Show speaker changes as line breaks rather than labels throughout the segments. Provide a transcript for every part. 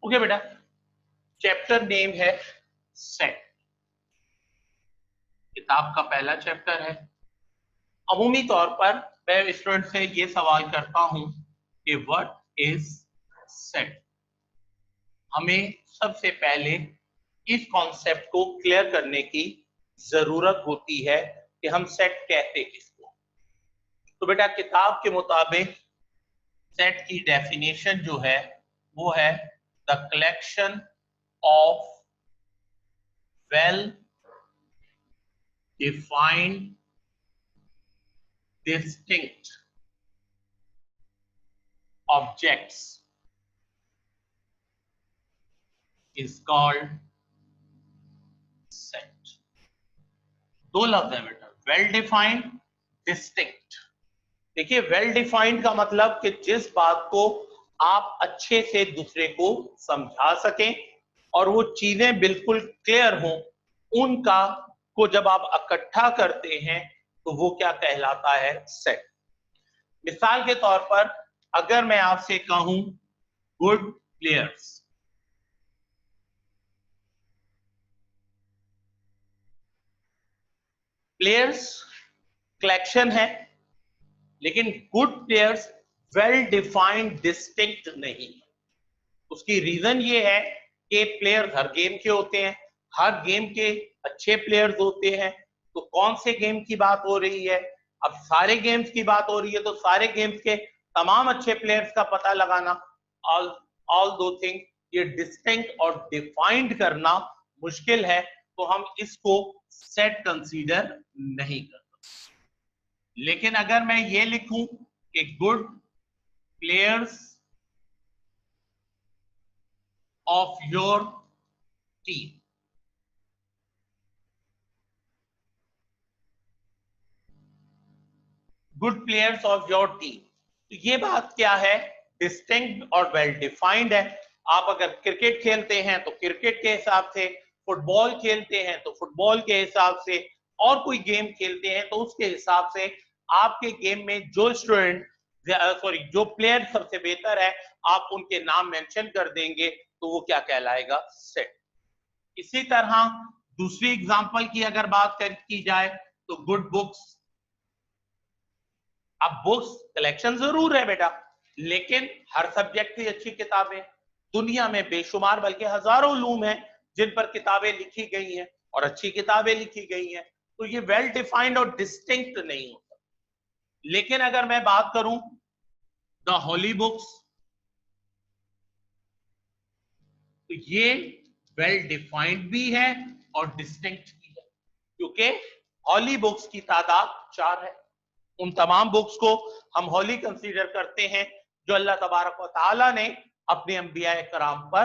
Okay बेटा, chapter name है set, किताब का पहला चैप्टर है। अमूमी तौर पर मैं स्टूडेंट से ये सवाल करता हूं कि व्हाट इज सेट। हमें सबसे पहले इस कॉन्सेप्ट को क्लियर करने की जरूरत होती है कि हम सेट कहते किसको। तो बेटा, किताब के मुताबिक सेट की डेफिनेशन जो है वो है the collection of well defined distinct objects is called set। दो लफ्ज है बेटा, वेल डिफाइंड, डिस्टिंक्ट। देखिए, वेल डिफाइंड का मतलब कि जिस बात को आप अच्छे से दूसरे को समझा सकें और वो चीजें बिल्कुल क्लियर हों, उनका को जब आप इकट्ठा करते हैं तो वो क्या कहलाता है? सेट। मिसाल के तौर पर अगर मैं आपसे कहूं गुड प्लेयर्स, प्लेयर्स कलेक्शन है, लेकिन good players well defined distinct नहीं। उसकी रीजन ये है कि प्लेयर्स हर गेम के होते हैं, हर गेम के अच्छे प्लेयर्स होते हैं। तो कौन से गेम की बात हो रही है? अब सारे गेम्स की बात हो रही है तो सारे गेम्स के तमाम अच्छे प्लेयर्स का पता लगाना, ऑल दो थिंग, ये डिस्टिंक्ट और डिफाइंड करना मुश्किल है, तो हम इसको सेट कंसीडर नहीं करते। लेकिन अगर मैं ये लिखूं कि good players of your team, good players of your team, तो ये बात क्या है? डिस्टिंक्ट और वेल डिफाइंड है। आप अगर क्रिकेट खेलते हैं तो क्रिकेट के हिसाब से, फुटबॉल खेलते हैं तो फुटबॉल के हिसाब से, और कोई गेम खेलते हैं तो उसके हिसाब से आपके गेम में जो स्टूडेंट जो प्लेयर सबसे बेहतर है, आप उनके नाम मेंशन कर देंगे तो वो क्या कहलाएगा? सेट। इसी तरह दूसरी एग्जांपल की अगर बात की जाए तो गुड बुक्स। अब बुक्स कलेक्शन जरूर है बेटा, लेकिन हर सब्जेक्ट की अच्छी किताबें दुनिया में बेशुमार बल्कि हजारों उलूम हैं जिन पर किताबें लिखी गई हैं और अच्छी किताबें लिखी गई हैं, तो ये वेल डिफाइंड और डिस्टिंक्ट नहीं होता। लेकिन अगर मैं बात करूं द होली बुक्स, तो ये वेल डिफाइंड भी है और डिस्टिंक्ट भी है, क्योंकि होली बुक्स की तादाद 4 है। उन तमाम बुक्स को हम होली कंसीडर करते हैं जो अल्लाह तबारक व तआला ने अपने अंबिया कराम पर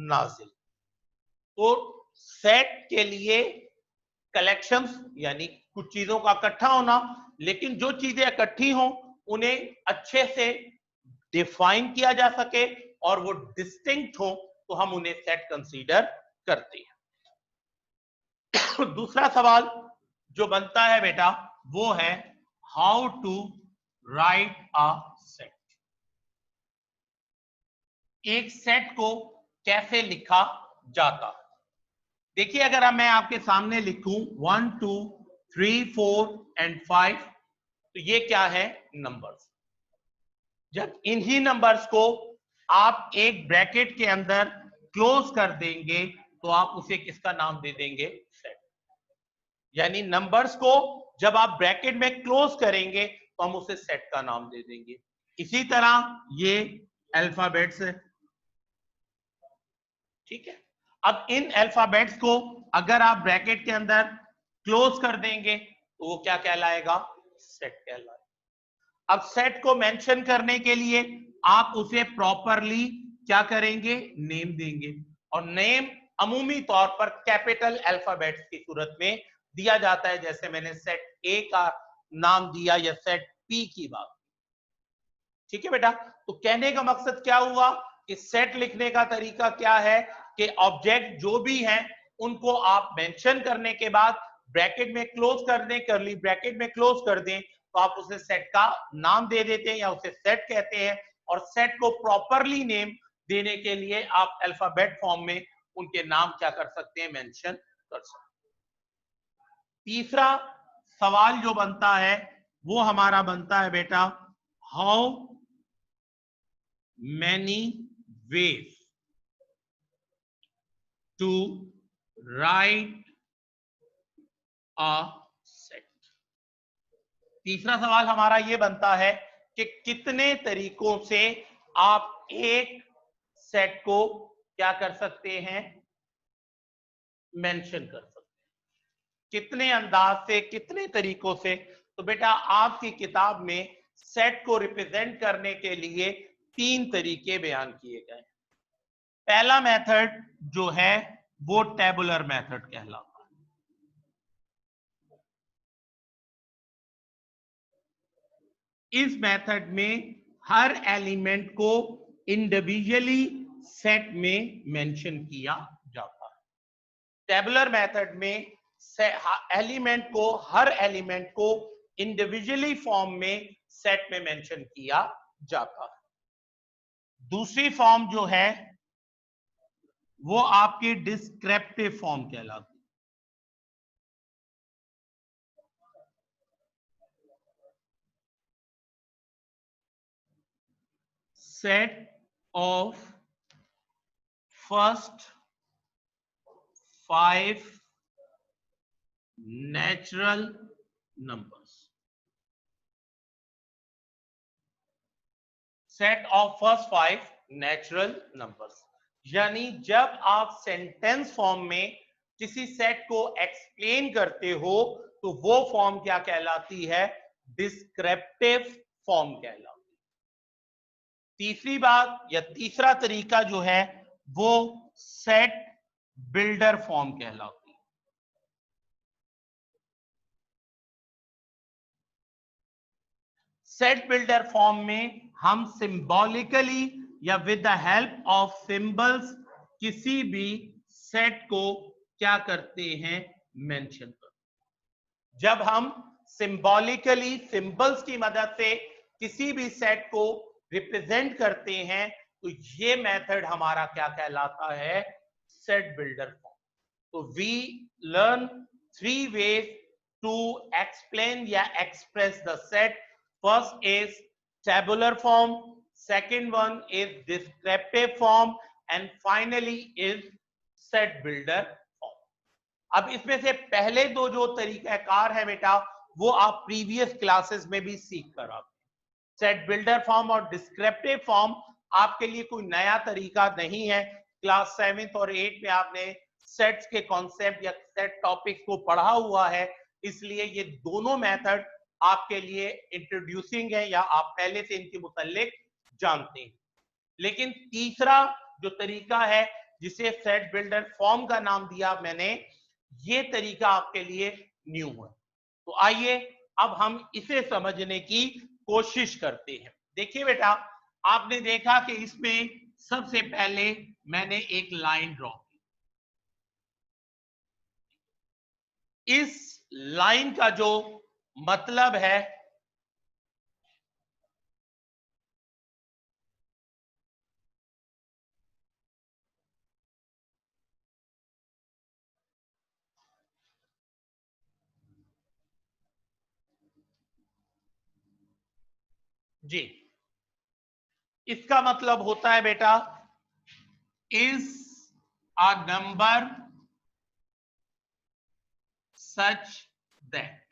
नाजिल। तो सेट के लिए कलेक्शंस यानी कुछ चीजों का इकट्ठा होना, लेकिन जो चीजें इकट्ठी हों उन्हें अच्छे से डिफाइन किया जा सके और वो डिस्टिंक्ट हो, तो हम उन्हें सेट कंसीडर करते हैं। दूसरा सवाल जो बनता है बेटा वो है how to write a set. एक सेट को कैसे लिखा जाता? देखिए, अगर मैं आपके सामने लिखूं 1 2 3 4 एंड 5, तो ये क्या है? नंबर्स। जब इन्हीं नंबर्स को आप एक ब्रैकेट के अंदर क्लोज कर देंगे तो आप उसे किसका नाम दे देंगे? सेट। यानी नंबर्स को जब आप ब्रैकेट में क्लोज करेंगे तो हम उसे सेट का नाम दे देंगे। इसी तरह ये अल्फाबेट्स है, ठीक है। अब इन अल्फाबेट्स को अगर आप ब्रैकेट के अंदर क्लोज कर देंगे तो वो क्या कहलाएगा? सेट कहलाएगा। अब सेट को मेंशन करने के लिए आप उसे प्रॉपरली क्या करेंगे? नेम देंगे, और नेम अमूमी तौर पर कैपिटल अल्फाबेट्स की सूरत में दिया जाता है, जैसे मैंने सेट ए का नाम दिया या सेट पी की बात, ठीक है बेटा। तो कहने का मकसद क्या हुआ कि सेट लिखने का तरीका क्या है कि ऑब्जेक्ट जो भी हैं उनको आप मेंशन करने के बाद ब्रैकेट में क्लोज कर दें, करली ब्रैकेट में क्लोज कर दें, तो आप उसे सेट का नाम दे देते हैं या उसे सेट कहते हैं। और सेट को प्रॉपरली नेम देने के लिए आप अल्फाबेट फॉर्म में उनके नाम क्या कर सकते हैं, मेंशन कर सकते हैं। तीसरा सवाल जो बनता है वो हमारा बनता है बेटा, how many ways to write a set. तीसरा सवाल हमारा ये बनता है कि कितने तरीकों से आप एक सेट को क्या कर सकते हैं, मेंशन कर सकते हैं, कितने अंदाज से, कितने तरीकों से। तो बेटा आपकी किताब में सेट को रिप्रेजेंट करने के लिए 3 तरीके बयान किए गए। पहला मेथड जो है वो टेबुलर मेथड कहलाता है। इस मेथड में हर एलिमेंट को इंडिविजुअली सेट में मेंशन किया जाता है। टेबुलर मेथड में हर एलिमेंट को इंडिविजुअली फॉर्म में सेट में मेंशन किया जाता है। दूसरी फॉर्म जो है वो आपकी डिस्क्रिप्टिव फॉर्म कहलाती है। Set of first 5 natural numbers. Set of first 5 natural numbers, यानी जब आप सेंटेंस फॉर्म में किसी सेट को एक्सप्लेन करते हो तो वो फॉर्म क्या कहलाती है, डिस्क्रिप्टिव फॉर्म कहलाती है। तीसरी बात या तीसरा तरीका जो है वो सेट बिल्डर फॉर्म कहलाती है। सेट बिल्डर फॉर्म में हम सिंबॉलिकली या with the help of symbols किसी भी सेट को क्या करते हैं, मेंशन करते हैं। जब हम सिंबॉलिकली सिंबल्स की मदद से किसी भी सेट को रिप्रेजेंट करते हैं तो ये मेथड हमारा क्या कहलाता है, सेट बिल्डर फॉर्म। तो we learn 3 ways to explain या express the set. First is tabular form, second one is descriptive form, and finally is set builder form. अब इसमें से पहले दो जो तरीकाकार है बेटा वो आप प्रीवियस क्लासेस में भी सीख कर आते हैं। सेट बिल्डर फॉर्म और डिस्क्रिप्टिव फॉर्म आपके लिए कोई नया तरीका नहीं है। क्लास 7th और 8th में आपने सेट्स के कॉन्सेप्ट या सेट टॉपिक्स को पढ़ा हुआ है, इसलिए ये दोनों मेथड आपके लिए इंट्रोड्यूसिंग है या आप पहले से इनके मुतालिक जानते हैं। लेकिन तीसरा जो तरीका है जिसे सेट बिल्डर फॉर्म का नाम दिया मैंने, ये तरीका आपके लिए न्यू है। तो आइए अब हम इसे समझने की कोशिश करते हैं। देखिए बेटा, आपने देखा कि इसमें सबसे पहले मैंने एक लाइन ड्रॉ की। इस लाइन का जो मतलब है जी, इसका मतलब होता है बेटा, is a number such that,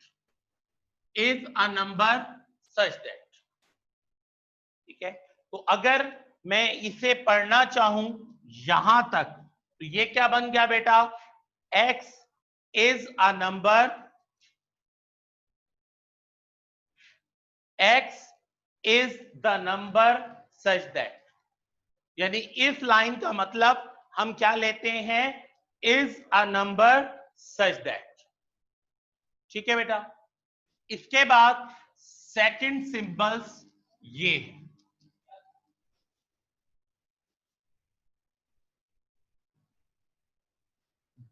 is a number such that. ठीक है, तो अगर मैं इसे पढ़ना चाहूं यहां तक तो ये क्या बन गया बेटा, x is a number, x is the number such that. यानी इस लाइन का मतलब हम क्या लेते हैं, is a number such that. ठीक है बेटा, इसके बाद सेकंड सिंबल्स ये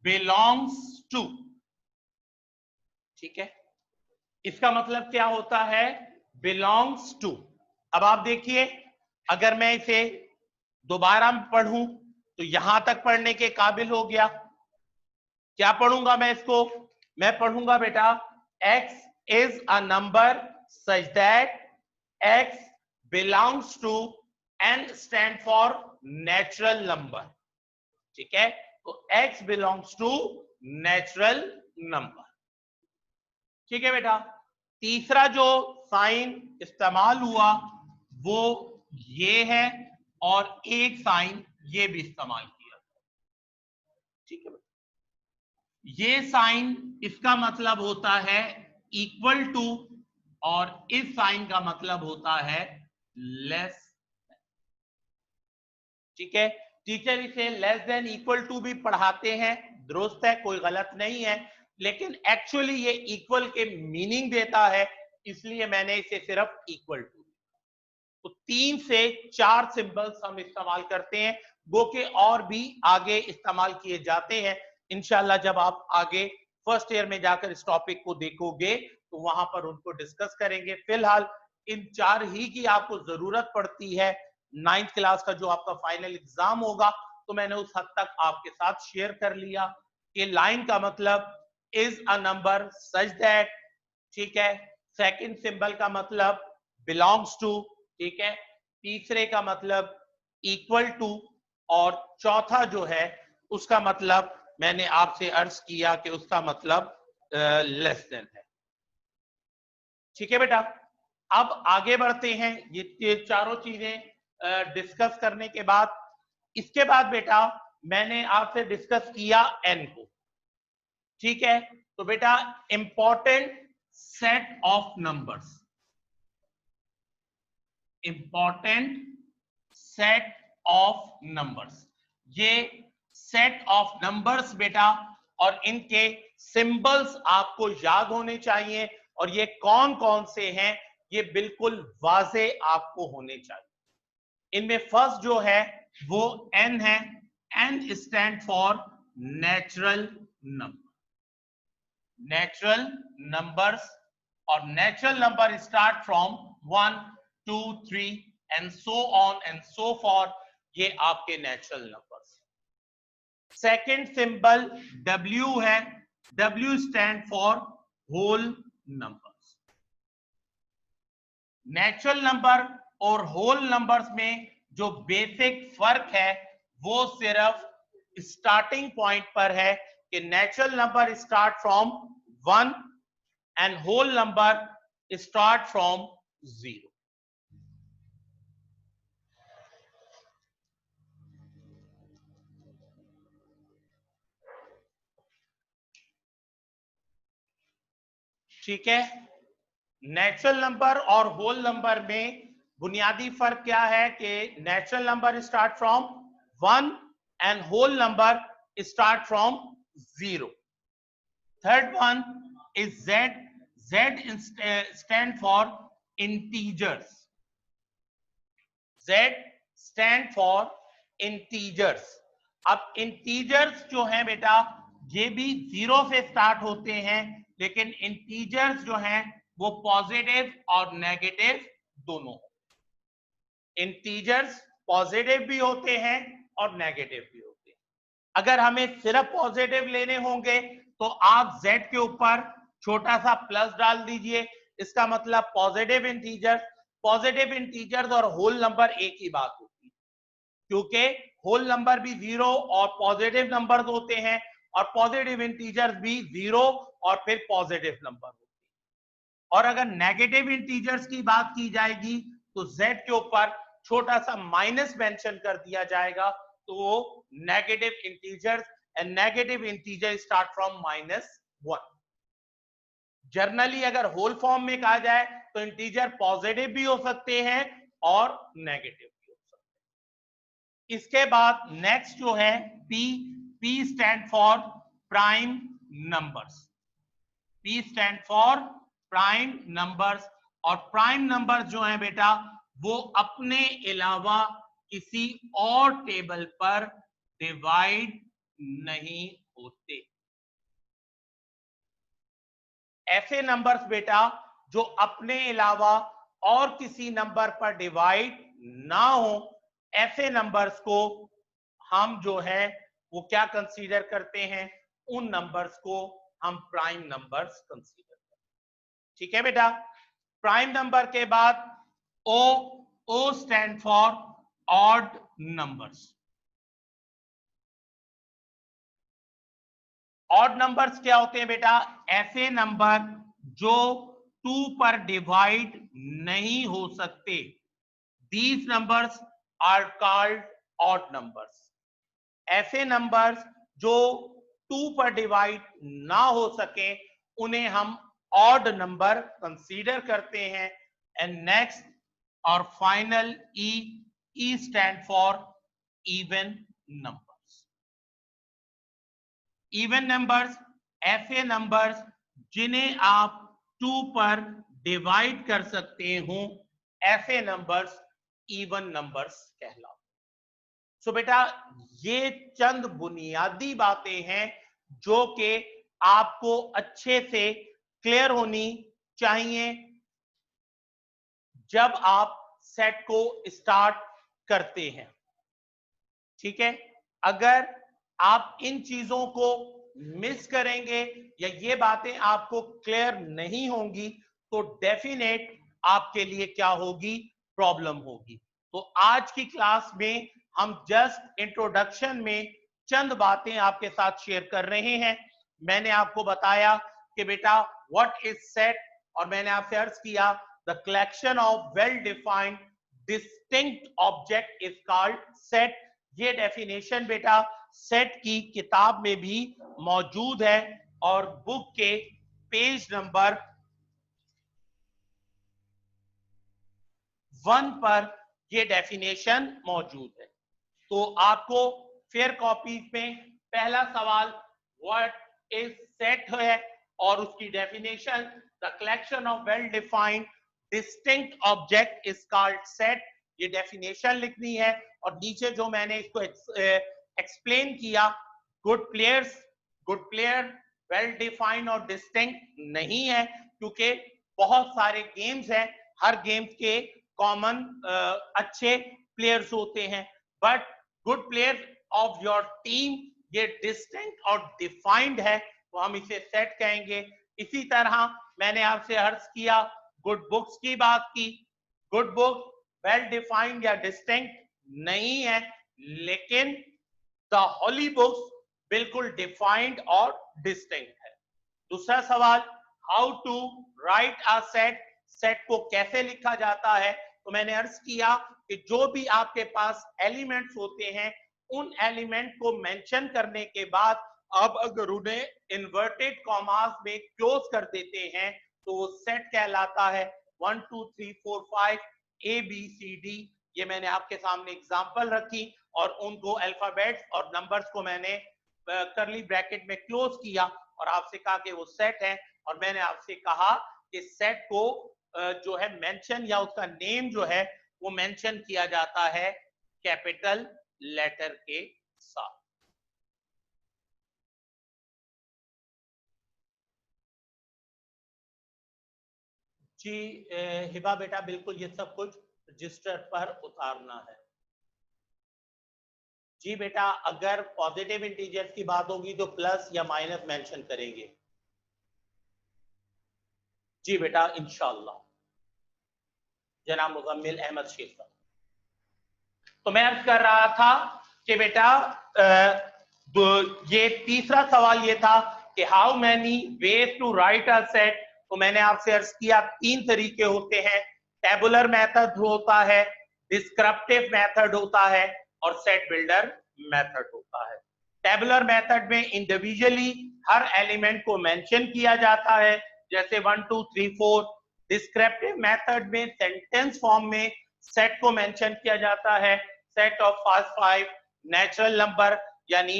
बिलोंग्स टू। ठीक है, इसका मतलब क्या होता है, बिलोंग्स टू। अब आप देखिए, अगर मैं इसे दोबारा पढ़ूं तो यहां तक पढ़ने के काबिल हो गया। क्या पढ़ूंगा मैं इसको? मैं पढ़ूंगा बेटा x is a number such that x belongs to n stand for natural number। ठीक है, तो x belongs to natural number। ठीक है बेटा। तीसरा जो साइन इस्तेमाल हुआ वो ये है, और एक साइन ये भी इस्तेमाल किया। ठीक है बेटा, ये साइन इसका मतलब होता है इक्वल टू, और इस साइन का मतलब होता है लेस। ठीक है, टीचर इसे लेस देन इक्वल टू भी पढ़ाते हैं, दुरुस्त है, कोई गलत नहीं है, लेकिन एक्चुअली ये इक्वल के मीनिंग देता है, इसलिए मैंने इसे सिर्फ इक्वल टू। तो 3 से 4 सिंबल्स हम इस्तेमाल करते हैं, गो के और भी आगे इस्तेमाल किए जाते हैं। इंशाल्लाह जब आप आगे फर्स्ट ईयर में जाकर इस टॉपिक को देखोगे तो वहां पर उनको डिस्कस करेंगे। फिलहाल इन 4 ही की आपको जरूरत पड़ती है। 9th क्लास का जो आपका फाइनल एग्जाम होगा, तो मैंने उस हद तक आपके साथ शेयर कर लिया कि लाइन का मतलब is a number such that. ठीक है, सेकंड सिंबल का मतलब बिलोंग्स टू। ठीक है, तीसरे का मतलब इक्वल टू, और चौथा जो है उसका मतलब मैंने आपसे अर्ज किया कि उसका मतलब लेस देन है। ठीक है बेटा, अब आगे बढ़ते हैं। ये चारों चीजें डिस्कस करने के बाद, इसके बाद बेटा मैंने आपसे डिस्कस किया एन को। ठीक है, तो बेटा important set of numbers, important set of numbers, ये सेट ऑफ नंबर्स बेटा, और इनके सिंबल्स आपको याद होने चाहिए, और ये कौन कौन से हैं ये बिल्कुल वाजे आपको होने चाहिए। इनमें फर्स्ट जो है वो n है। n stand for natural number, natural numbers, और natural number start from 1 2 3 and so on and so forth, ये आपके natural numbers. Second symbol W है, W stand for whole numbers. Natural number और whole numbers में जो basic फर्क है वो सिर्फ स्टार्टिंग पॉइंट पर है कि natural number start from 1 and whole number start from 0। ठीक है, नेचुरल नंबर और होल नंबर में बुनियादी फर्क क्या है कि natural number start from 1 and whole number start from 0। Third one is Z, Z stand for integers, Z stand for integers। अब इंटीजर्स जो हैं बेटा ये भी 0 से स्टार्ट होते हैं, लेकिन इंटीजर्स जो हैं वो पॉजिटिव और नेगेटिव दोनों। इंटीजर्स पॉजिटिव भी होते हैं और नेगेटिव भी होते हैं। अगर हमें सिर्फ पॉजिटिव लेने होंगे तो आप Z के ऊपर छोटा सा प्लस डाल दीजिए, इसका मतलब पॉजिटिव इंटीजर्स। पॉजिटिव इंटीजर्स और होल नंबर एक ही बात होती है, क्योंकि होल नंबर भी 0 और पॉजिटिव नंबर्स होते हैं, और पॉजिटिव इंटीजर्स भी 0 और फिर पॉजिटिव नंबर होते हैं। और अगर नेगेटिव इंटीजर्स की बात की जाएगी तो Z के ऊपर छोटा सा माइनस मेंशन कर दिया जाएगा, तो वो negative integers, and negative integer start from -1। Generally अगर होल फॉर्म में कहा जाए तो इंटीजर पॉजिटिव भी हो सकते हैं और नेगेटिव भी हो सकते हैं। इसके बाद नेक्स्ट जो है P, P stand for prime numbers, P stand for prime numbers. और प्राइम नंबर्स जो है बेटा वो अपने अलावा किसी और टेबल पर डिवाइड नहीं होते। ऐसे नंबर्स बेटा जो अपने अलावा और किसी नंबर पर डिवाइड ना हो, ऐसे नंबर्स को हम जो है वो क्या कंसीडर करते हैं, उन नंबर्स को हम प्राइम नंबर्स कंसीडर करते हैं। ठीक है बेटा, प्राइम नंबर के बाद O stand for odd numbers. Odd numbers क्या होते हैं बेटा, ऐसे नंबर जो 2 पर डिवाइड नहीं हो सकते, these numbers are called odd numbers। ऐसे नंबर्स जो 2 पर डिवाइड ना हो सके उन्हें हम ऑड नंबर कंसीडर करते हैं। एंड नेक्स्ट और final E stand for even numbers. Even numbers ऐसे नंबर्स जिन्हें आप 2 पर डिवाइड कर सकते हो, ऐसे नंबर्स इवन नंबर्स कहलाते। सो बेटा ये चंद बुनियादी बातें हैं जो कि आपको अच्छे से क्लियर होनी चाहिए जब आप सेट को स्टार्ट करते हैं। ठीक है, अगर आप इन चीजों को मिस करेंगे या ये बातें आपको क्लियर नहीं होंगी तो डेफिनेट आपके लिए क्या होगी, प्रॉब्लम होगी। तो आज की क्लास में हम जस्ट इंट्रोडक्शन में चंद बातें आपके साथ शेयर कर रहे हैं। मैंने आपको बताया कि बेटा व्हाट इज सेट, और मैंने आपसे अर्ज किया the collection of well defined distinct object is called set. ये डेफिनेशन बेटा सेट की किताब में भी मौजूद है और बुक के पेज नंबर 1 पर ये डेफिनेशन मौजूद है। तो आपको फेयर कॉपीज में पहला सवाल व्हाट इज सेट है और उसकी definition the collection of well defined distinct object is called set, ये डेफिनेशन लिखनी है। और नीचे जो मैंने इसको एक्सप्लेन किया, गुड प्लेयर वेल डिफाइंड और डिस्टिंक्ट नहीं है क्योंकि बहुत सारे गेम्स हैं, हर गेम्स के कॉमन अच्छे प्लेयर्स होते हैं, but good player of your team ये डिस्टिंक्ट और डिफाइंड है तो हम इसे सेट कहेंगे। इसी तरह मैंने आपसे अर्ज किया गुड बुक्स की बात की, गुड बुक वेल डिफाइंड या डिस्टिंक्ट नहीं है, लेकिन द होली बुक्स बिल्कुल डिफाइंड और डिस्टिंक्ट है। दूसरा सवाल how to write a set, set को कैसे लिखा जाता है, तो मैंने अर्ज किया कि जो भी आपके पास एलिमेंट्स होते हैं उन एलिमेंट को मेंशन करने के बाद अब अगर उन्हें इन्वर्टेड कॉमास में क्लोज कर देते हैं तो वो सेट कहलाता है। 1 2 3 4 5 ए बी सी डी, ये मैंने आपके सामने एग्जांपल रखी और उनको अल्फाबेट्स और नंबर्स को मैंने करली ब्रैकेट में क्लोज किया और आपसे कहा कि वो सेट है। और मैंने आपसे कहा कि सेट को जो है मेंशन या उसका नेम जो है वो मेंशन किया जाता है कैपिटल लेटर के साथ। जी हिबा बेटा बिल्कुल ये सब कुछ रजिस्टर पर उतारना है। जी बेटा अगर पॉजिटिव इंटीजर्स की बात होगी तो प्लस या माइनस मेंशन करेंगे। जी बेटा इंशाअल्लाह। जनाब मुजम्मिल अहमद शेख साहब, तो मैं अर्ज कर रहा था कि बेटा ये तीसरा सवाल ये था कि how many ways to write a set, तो मैंने आपसे अर्ज किया 3 तरीके होते हैं, टेबुलर मेथड होता है, डिस्क्रिप्टिव मेथड होता है और सेट बिल्डर मेथड होता है। टेबुलर मेथड में इंडिविजुअली हर एलिमेंट को मेंशन किया जाता है जैसे 1 2 3 4। डिस्क्रिप्टिव मेथड में सेंटेंस फॉर्म में सेट को मेंशन किया जाता है, set of first 5 natural number, यानी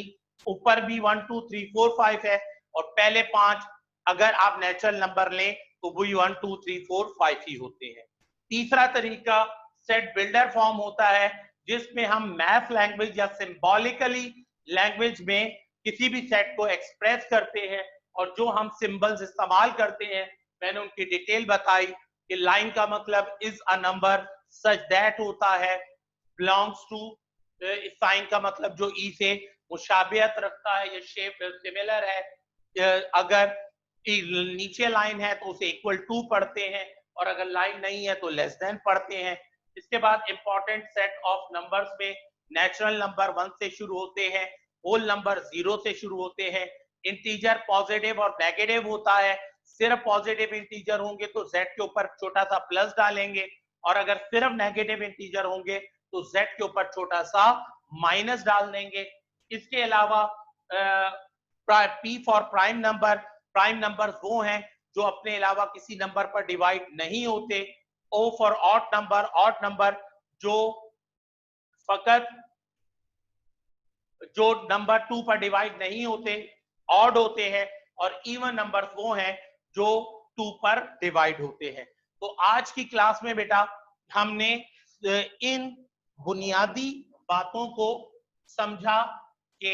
ऊपर भी 1 2 3 4 5 है और पहले 5 अगर आप नेचुरल नंबर लें तो वही 1 2 3 4 5 ही होते हैं। तीसरा तरीका सेट बिल्डर फॉर्म होता है जिसमें हम मैथ लैंग्वेज या सिंबॉलिकली लैंग्वेज में किसी भी सेट को एक्सप्रेस करते हैं और जो हम सिंबल्स इस्तेमाल करते हैं मैंने उनकी डिटेल बताई कि लाइन का मतलब is a number such that होता है, बिलोंग्स टू, इस साइन का मतलब जो ई से मुशाबियत रखता है, ये शेप सिमिलर है। अगर नीचे लाइन है तो उसे इक्वल टू पढ़ते हैं, और अगर लाइन नहीं है तो लेस देन पढ़ते हैं। इसके बाद इंपॉर्टेंट सेट ऑफ नंबर्स में नेचुरल नंबर 1 से शुरू होते हैं, होल नंबर 0 से शुरू होते हैं, इंटीजर पॉजिटिव और नेगेटिव होता है। सिर्फ पॉजिटिव इंटीजर होंगे तो z के ऊपर छोटा सा प्लस डालेंगे, और अगर सिर्फ नेगेटिव इंटीजर होंगे तो z के ऊपर छोटा सा माइनस डाल देंगे। इसके अलावा P for prime number, prime number वो हैं जो अपने अलावा किसी नंबर पर डिवाइड नहीं होते। O for odd number, odd number जो फकत जो नंबर 2 पर डिवाइड नहीं होते, ऑड होते हैं। और इवन नंबर वो हैं जो 2 पर डिवाइड होते हैं। तो आज की क्लास में बेटा हमने इन बुनियादी बातों को समझा कि